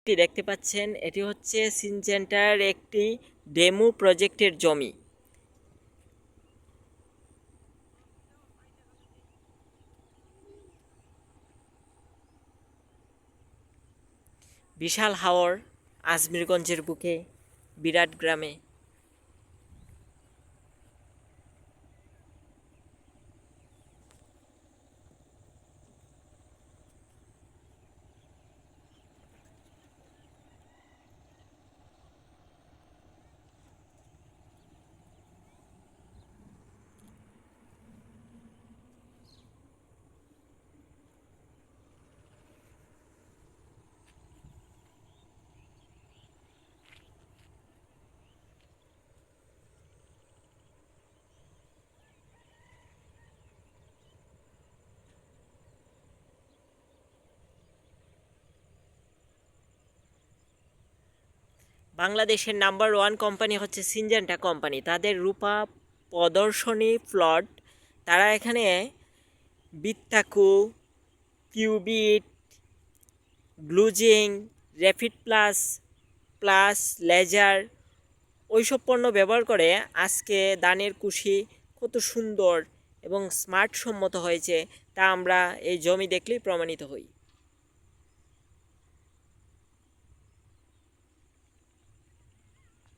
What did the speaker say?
এটি দেখতে পাচ্ছেন, এটি হচ্ছে সিনজেন্টার একটি ডেমো প্রজেক্টের জমি। বিশাল হাওর আজমিরগঞ্জের বুকে, বিরাট গ্রামে। বাংলাদেশের নাম্বার ওয়ান কোম্পানি হচ্ছে সিনজেন্টা কোম্পানি। তাদের রূপা প্রদর্শনী প্লট, তারা এখানে বিত্তাকু, কিউবিট, গ্লুজিং, র্যাপিড প্লাস, প্লাস লেজার ওইসব পণ্য ব্যবহার করে আজকে দানের কুশি কত সুন্দর এবং স্মার্ট সম্মত হয়েছে তা আমরা এই জমি দেখলেই প্রমাণিত হই।